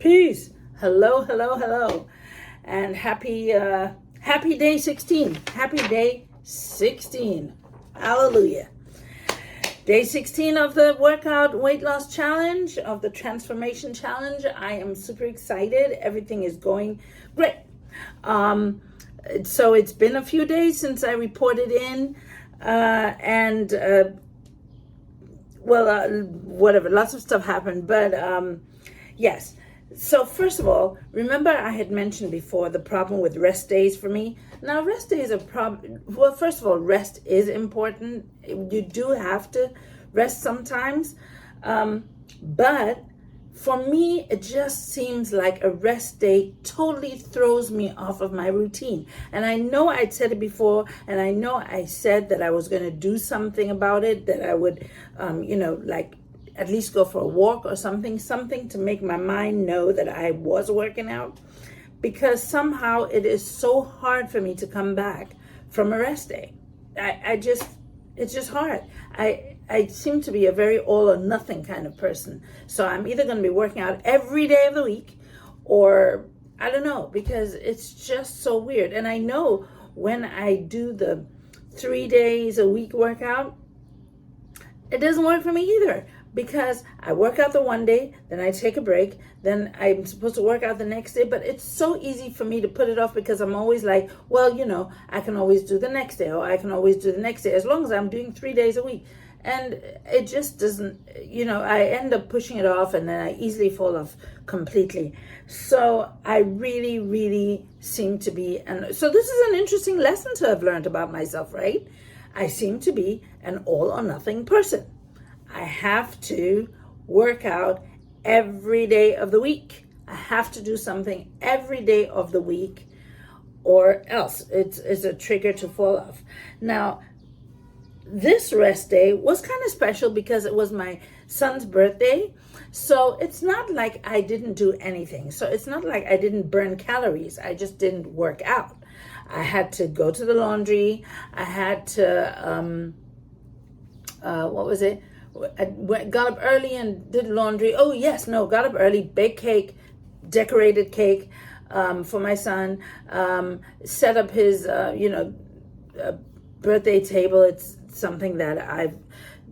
Peace. Hello, hello, hello. And happy day 16. Happy day 16. Hallelujah. Day 16 of the workout weight loss challenge, of the transformation challenge. I am super excited. Everything is going great. So it's been a few days since I reported in, whatever, lots of stuff happened, but yes. So first of all, remember I had mentioned before the problem with rest days for me. Now, rest days are problem. Well, first of all, rest is important. You do have to rest sometimes. But for me, it just seems like a rest day totally throws me off of my routine. And I know I'd said it before, and I know I said that I was going to do something about it, that I would, at least go for a walk or something to make my mind know that I was working out, because somehow it is so hard for me to come back from a rest day. It's just hard. I seem to be a very all or nothing kind of person. So I'm either going to be working out every day of the week, or I don't know, because it's just so weird. And I know when I do the 3 days a week workout, it doesn't work for me either, because I work out the one day, then I take a break, then I'm supposed to work out the next day. But it's so easy for me to put it off, because I'm always like, well, I can always do the next day, or I can always do the next day, as long as I'm doing 3 days a week. And it just doesn't, I end up pushing it off, and then I easily fall off completely. So I really, really seem to be, and so this is an interesting lesson to have learned about myself, right? I seem to be an all or nothing person. I have to work out every day of the week. I have to do something every day of the week, or else it's a trigger to fall off. Now, this rest day was kind of special because it was my son's birthday. So it's not like I didn't do anything. So it's not like I didn't burn calories. I just didn't work out. I had to go to the laundry. I had to, I got up early and did laundry. Got up early, baked cake, decorated cake for my son, set up his, birthday table. It's something that I've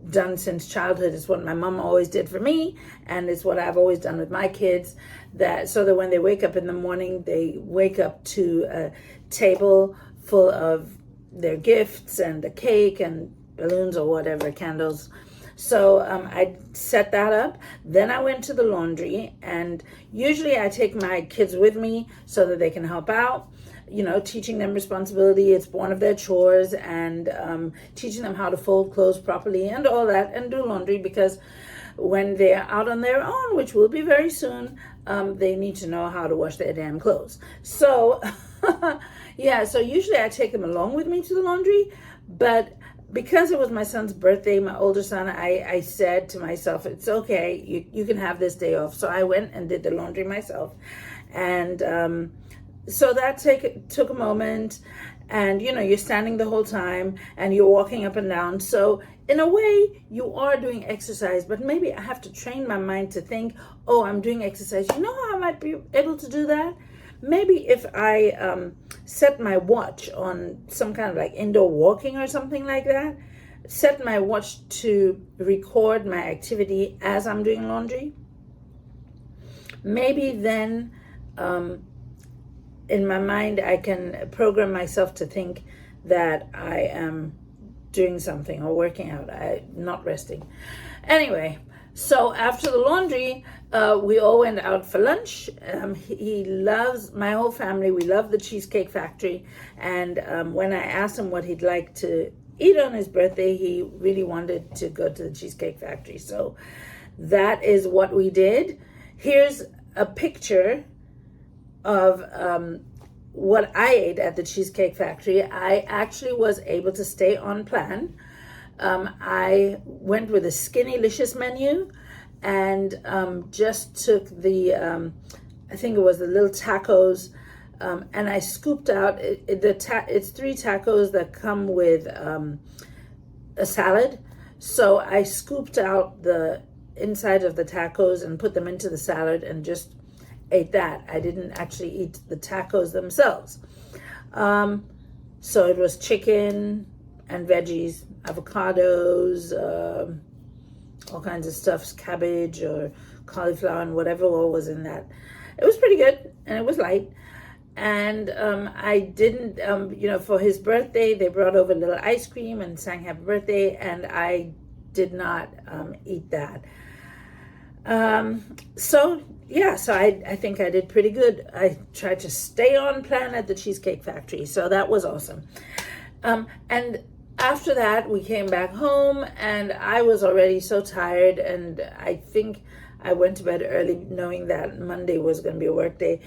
done since childhood. It's what my mom always did for me, and it's what I've always done with my kids, so that when they wake up in the morning, they wake up to a table full of their gifts and a cake and balloons or whatever, candles. So I set that up. Then I went to the laundry, and usually I take my kids with me so that they can help out, teaching them responsibility. It's one of their chores, and teaching them how to fold clothes properly and all that, and do laundry, because when they're out on their own, which will be very soon, they need to know how to wash their damn clothes. So so usually I take them along with me to the laundry, but because it was my son's birthday, my older son, I said to myself, it's okay, you can have this day off. So I went and did the laundry myself. And so that took a moment. And, you're standing the whole time, and you're walking up and down. So in a way, you are doing exercise. But maybe I have to train my mind to think, oh, I'm doing exercise. You know how I might be able to do that? Maybe if I set my watch on some kind of like indoor walking or something like that, set my watch to record my activity as I'm doing laundry, maybe then in my mind I can program myself to think that I am doing something or working out, not resting. Anyway, so after the laundry, we all went out for lunch. He loves, my whole family, we love the Cheesecake Factory. And when I asked him what he'd like to eat on his birthday, he really wanted to go to the Cheesecake Factory. So that is what we did. Here's a picture of what I ate at the Cheesecake Factory. I actually was able to stay on plan. I went with a Skinnylicious menu, and just took the, I think it was the little tacos, and I scooped out, it's 3 tacos that come with a salad. So I scooped out the inside of the tacos and put them into the salad and just ate that. I didn't actually eat the tacos themselves. So it was chicken and veggies, avocados, all kinds of stuff, cabbage or cauliflower and whatever all was in that. It was pretty good, and it was light. And I didn't, for his birthday, they brought over a little ice cream and sang happy birthday, and I did not eat that. So I think I did pretty good. I tried to stay on plan at the Cheesecake Factory, so that was awesome. And after that, we came back home, and I was already so tired, and I think I went to bed early knowing that Monday was going to be a work day.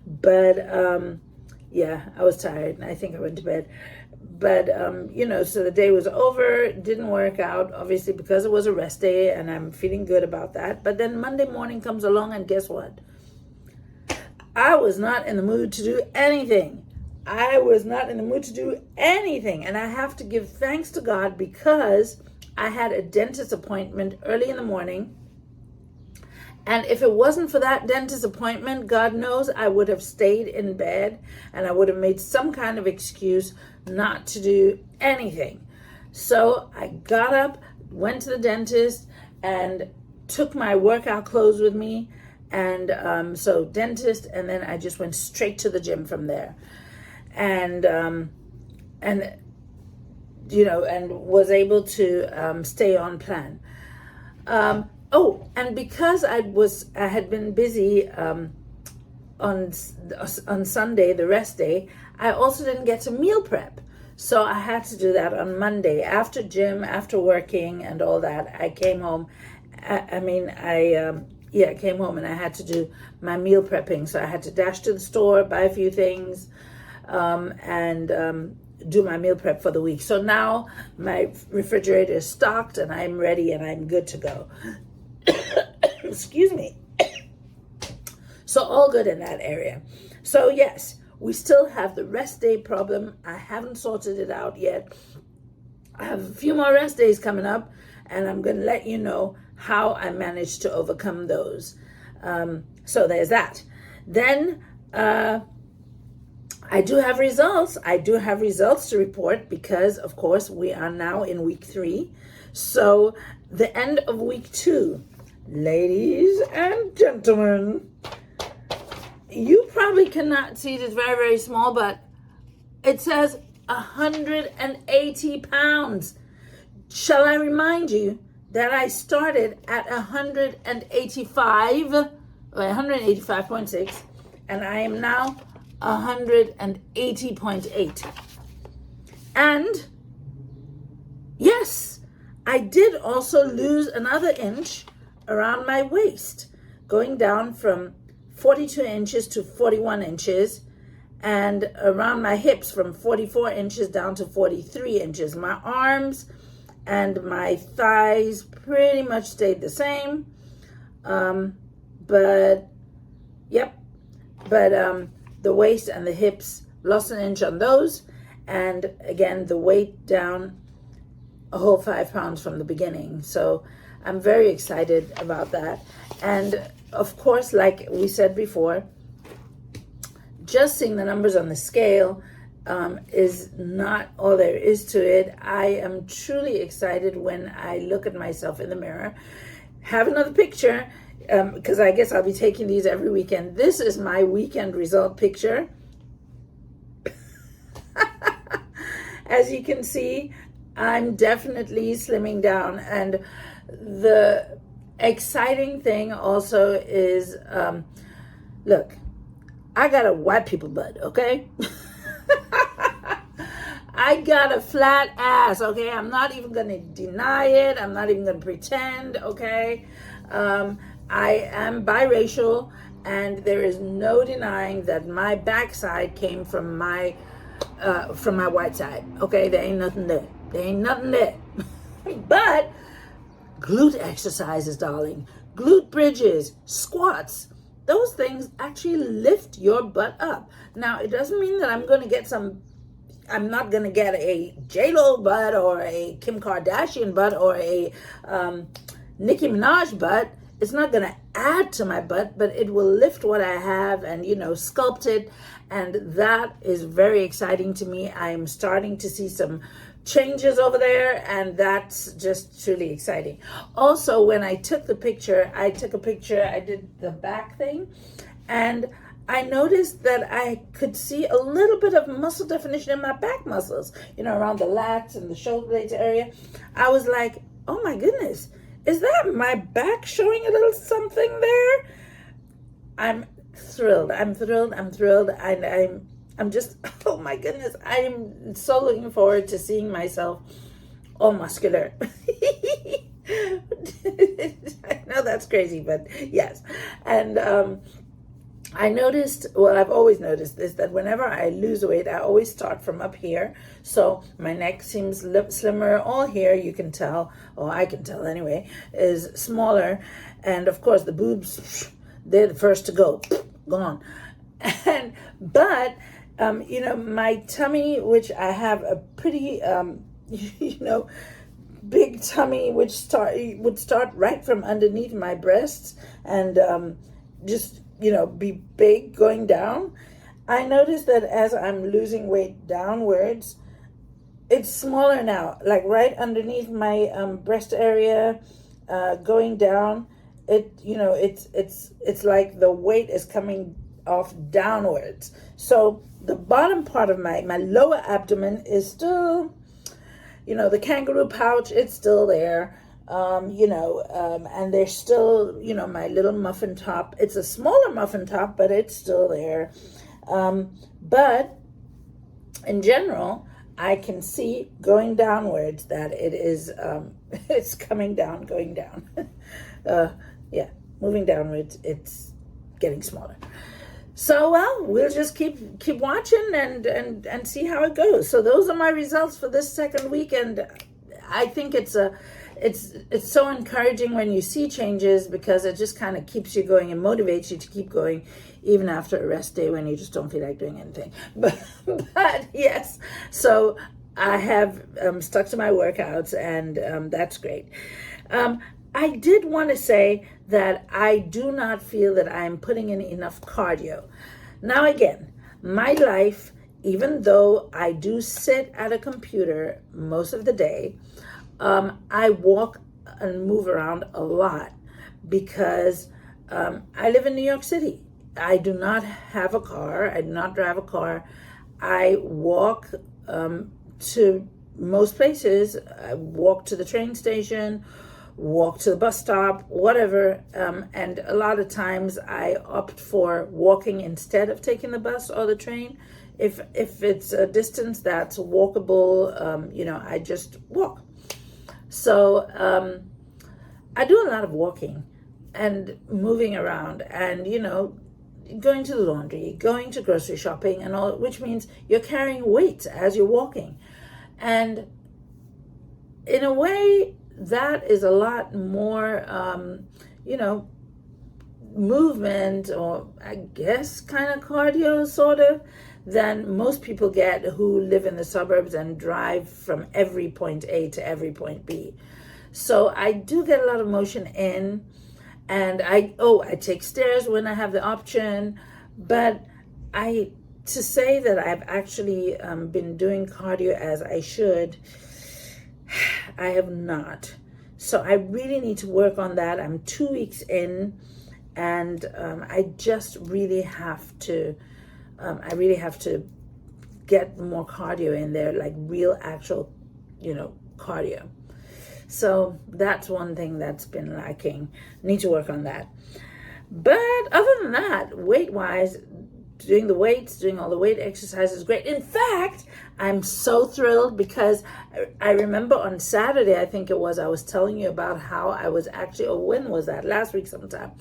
But I was tired, and I think I went to bed. But, so the day was over. It didn't work out, obviously, because it was a rest day, and I'm feeling good about that. But then Monday morning comes along, and guess what? I was not in the mood to do anything. And I have to give thanks to God because I had a dentist appointment early in the morning. And if it wasn't for that dentist appointment, God knows I would have stayed in bed and I would have made some kind of excuse not to do anything. So I got up, went to the dentist, and took my workout clothes with me. And so dentist, and then I just went straight to the gym from there. And was able to stay on plan. And because I had been busy on Sunday, the rest day, I also didn't get to meal prep. So I had to do that on Monday after gym, after working and all that. I came home. I came home and I had to do my meal prepping. So I had to dash to the store, buy a few things, and do my meal prep for the week. So now my refrigerator is stocked and I'm ready and I'm good to go. Excuse me. So all good in that area. So yes, we still have the rest day problem. I haven't sorted it out yet. I have a few more rest days coming up, and I'm going to let you know how I managed to overcome those. So there's that. Then I do have results. To report because, of course, we are now in week 3. So the end of week 2, ladies and gentlemen, you probably cannot see it. It's very, very small, but it says 180 pounds. Shall I remind you that I started at 185.6, and I am now 180.8. And yes, I did also lose another inch around my waist, going down from 42 inches to 41 inches, and around my hips from 44 inches down to 43 inches. My arms and my thighs pretty much stayed the same. But the waist and the hips lost an inch on those. And again, the weight down a whole 5 pounds from the beginning. So I'm very excited about that. And of course, like we said before, just seeing the numbers on the scale is not all there is to it. I am truly excited when I look at myself in the mirror, have another picture, because I guess I'll be taking these every weekend. This is my weekend result picture. As you can see, I'm definitely slimming down. And the exciting thing also is, look, I got a white people butt, okay? I got a flat ass, okay? I'm not even going to deny it. I'm not even going to pretend, okay? I am biracial, and there is no denying that my backside came from my white side, okay? There ain't nothing there. But glute exercises, darling, glute bridges, squats, those things actually lift your butt up. Now, it doesn't mean that I'm not going to get a J-Lo butt or a Kim Kardashian butt or a Nicki Minaj butt. it's not going to add to my butt, but it will lift what I have and, sculpt it. And that is very exciting to me. I am starting to see some changes over there, and that's just truly exciting. Also, when I took a picture, I did the back thing, and I noticed that I could see a little bit of muscle definition in my back muscles, around the lats and the shoulder blades area. I was like, oh my goodness, is that my back showing a little something there? I'm thrilled. And I'm just, oh my goodness, I'm so looking forward to seeing myself all muscular. I know that's crazy, but yes. And I noticed, well, I've always noticed this, that whenever I lose weight, I always start from up here. So my neck seems slimmer. All here, you can tell, or I can tell anyway, is smaller. And of course, the boobs, they're the first to go, gone. But my tummy, which I have a pretty, big tummy, which would start right from underneath my breasts and just, be big going down. I noticed that as I'm losing weight downwards, it's smaller now, like right underneath my breast area, going down. It's like the weight is coming off downwards. So the bottom part of my lower abdomen is still, the kangaroo pouch, it's still there. And there's still, my little muffin top. It's a smaller muffin top, but it's still there. But in general, I can see going downwards that it is, it's coming down, going down. Moving downwards, it's getting smaller. So, well, we'll just keep watching and see how it goes. So those are my results for this second week, and I think it's so encouraging when you see changes, because it just kind of keeps you going and motivates you to keep going even after a rest day when you just don't feel like doing anything. But yes, so I have stuck to my workouts, and that's great. I did want to say that I do not feel that I'm putting in enough cardio. Now again, my life, even though I do sit at a computer most of the day, I walk and move around a lot because I live in New York City. I do not have a car. I do not drive a car. I walk to most places. I walk to the train station, walk to the bus stop, whatever. And a lot of times I opt for walking instead of taking the bus or the train. If it's a distance that's walkable, I just walk. So I do a lot of walking and moving around and, going to the laundry, going to grocery shopping and all, which means you're carrying weights as you're walking. And in a way, that is a lot more, movement, or I guess kind of cardio sort of, than most people get who live in the suburbs and drive from every point A to every point B. So I do get a lot of motion in, and I take stairs when I have the option, but to say that I've actually been doing cardio as I should, I have not. So I really need to work on that. I'm 2 weeks in, and I just really have to, get more cardio in there, like real actual, cardio. So that's one thing that's been lacking. Need to work on that. But other than that, weight-wise, doing the weights, doing all the weight exercises is great. In fact, I'm so thrilled because I remember on Saturday, I think it was, I was telling you about how I was actually, or when was that? Last week sometime,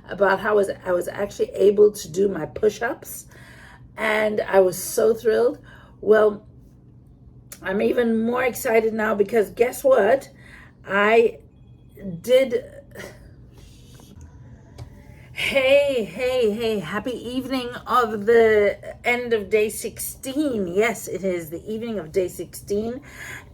about how I was actually able to do my push-ups. And I was so thrilled. Well, I'm even more excited now because guess what? I did Hey, happy evening of the end of day 16. Yes, it is the evening of day 16,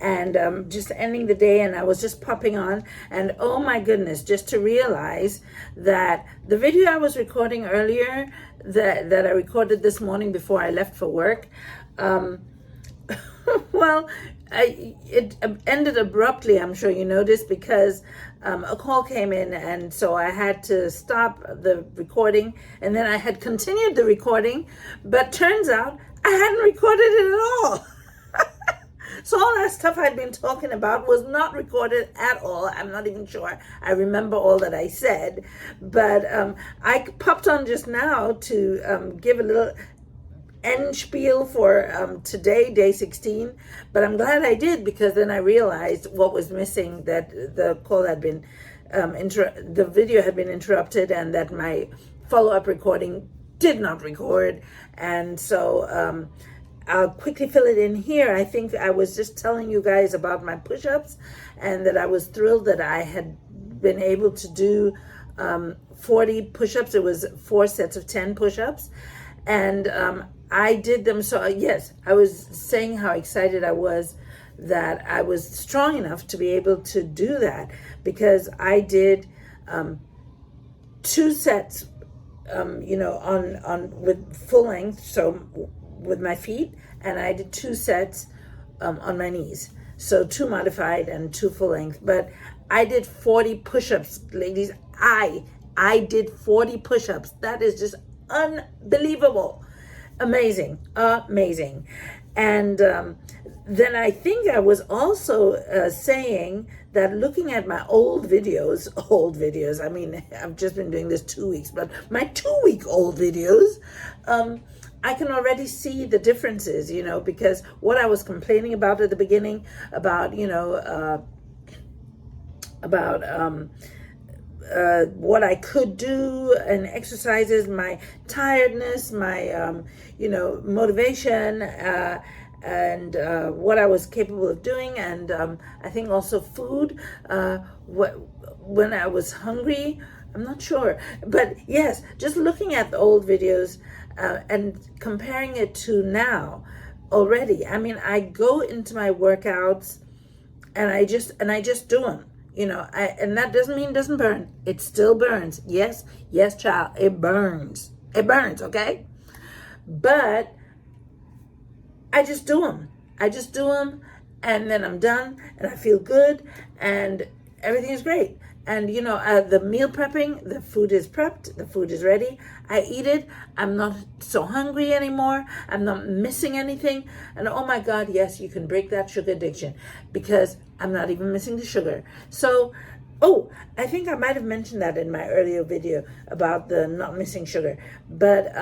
and just ending the day, and I was just popping on, and oh my goodness, just to realize that the video I was recording earlier, that I recorded this morning before I left for work, well, it ended abruptly, I'm sure you noticed, because a call came in, and so I had to stop the recording, and then I had continued the recording, but turns out I hadn't recorded it at all. So all that stuff I'd been talking about was not recorded at all. I'm not even sure I remember all that I said, but I popped on just now to give a little end spiel for today, day 16, but I'm glad I did, because then I realized what was missing, that the call had been the video had been interrupted, and that my follow-up recording did not record. And so I'll quickly fill it in here. I think I was just telling you guys about my push-ups, and that I was thrilled that I had been able to do 40 push-ups. It was 4 sets of 10 push-ups, and I did them. So yes, I was saying how excited I was that I was strong enough to be able to do that, because I did 2 sets, on with full length, so with my feet, and I did 2 sets on my knees. So 2 modified and 2 full length. But I did 40 push-ups, ladies. I did 40 push-ups. That is just unbelievable. Amazing. And then I think I was also saying that looking at my old videos, I mean, I've just been doing this 2 weeks, but my 2-week-old videos, I can already see the differences, because what I was complaining about at the beginning about, what I could do and exercises, my tiredness, my, motivation, and what I was capable of doing. And I think also food, when I was hungry, I'm not sure. But yes, just looking at the old videos and comparing it to now already. I mean, I go into my workouts and I just do them. And that doesn't mean it doesn't burn. It still burns. Yes, child, it burns. It burns, okay? But I just do them. And then I'm done, and I feel good, and everything is great. And, the meal prepping, the food is prepped, the food is ready. I eat it. I'm not so hungry anymore. I'm not missing anything. And oh my God, yes, you can break that sugar addiction, because I'm not even missing the sugar. So, I think I might have mentioned that in my earlier video about the not missing sugar. But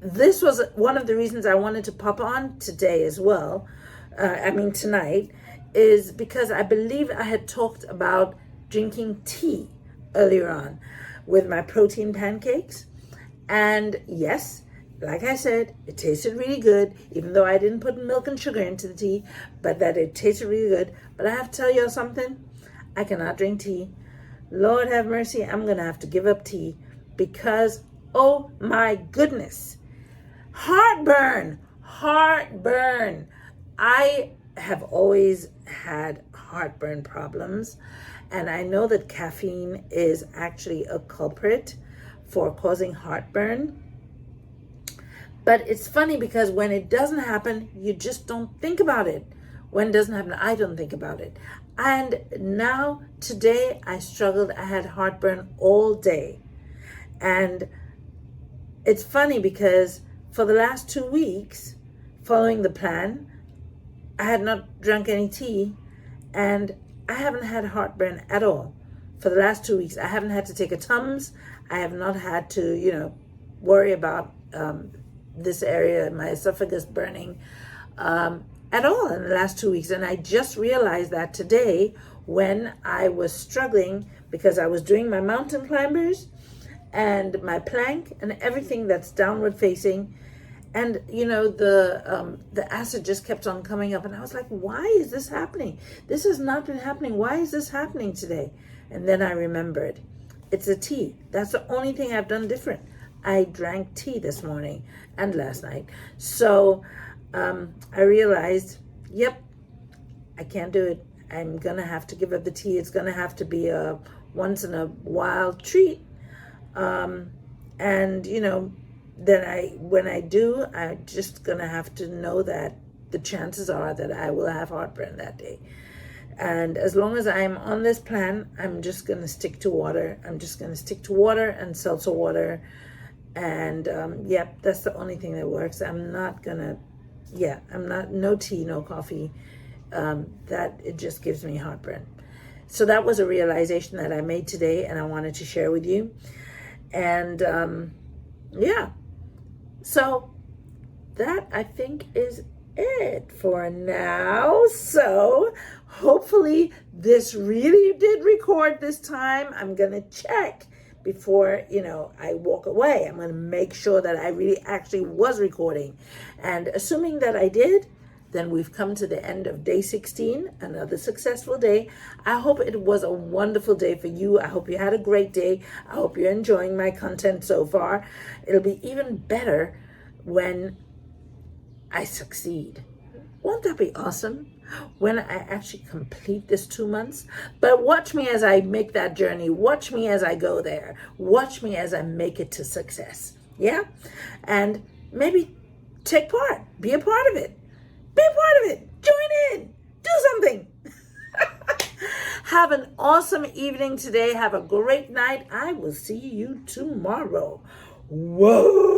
this was one of the reasons I wanted to pop on today as well. Tonight, is because I believe I had talked about drinking tea earlier on with my protein pancakes. And yes, like I said, it tasted really good, even though I didn't put milk and sugar into the tea, but that it tasted really good. But I have to tell you something, I cannot drink tea. Lord have mercy, I'm going to have to give up tea, because, oh my goodness, heartburn. I have always had heartburn problems, and I know that caffeine is actually a culprit for causing heartburn. But it's funny, because when it doesn't happen, you just don't think about it. When it doesn't happen, I don't think about it. And now, today, I struggled. I had heartburn all day. And it's funny, because for the last 2 weeks, following the plan, I had not drunk any tea, and I haven't had heartburn at all. For the last 2 weeks, I haven't had to take a Tums. I have not had to, worry about this area, my esophagus burning at all in the last 2 weeks. And I just realized that today, when I was struggling, because I was doing my mountain climbers and my plank and everything that's downward facing. And, the acid just kept on coming up. And I was like, why is this happening? This has not been happening. Why is this happening today? And then I remembered, It's a tea. That's the only thing I've done different. I drank tea this morning and last night. So I realized, yep, I can't do it. I'm going to have to give up the tea. It's going to have to be a once in a while treat. And, then when I do, I'm just going to have to know that the chances are that I will have heartburn that day. And as long as I'm on this plan, I'm just going to stick to water. I'm just going to stick to water and seltzer water. And, yep, that's the only thing that works. No tea, no coffee. That it just gives me heartburn. So that was a realization that I made today, and I wanted to share with you. And, so that I think is it for now. So hopefully this really did record this time. I'm going to check before, I walk away. I'm going to make sure that I really actually was recording. And assuming that I did, then we've come to the end of day 16, another successful day. I hope it was a wonderful day for you. I hope you had a great day. I hope you're enjoying my content so far. It'll be even better when I succeed. Won't that be awesome? When I actually complete this 2 months. But watch me as I make that journey. Watch me as I go there. Watch me as I make it to success. Yeah? And maybe take part. Be a part of it. Be a part of it. Join in. Do something. Have an awesome evening today. Have a great night. I will see you tomorrow. Whoa.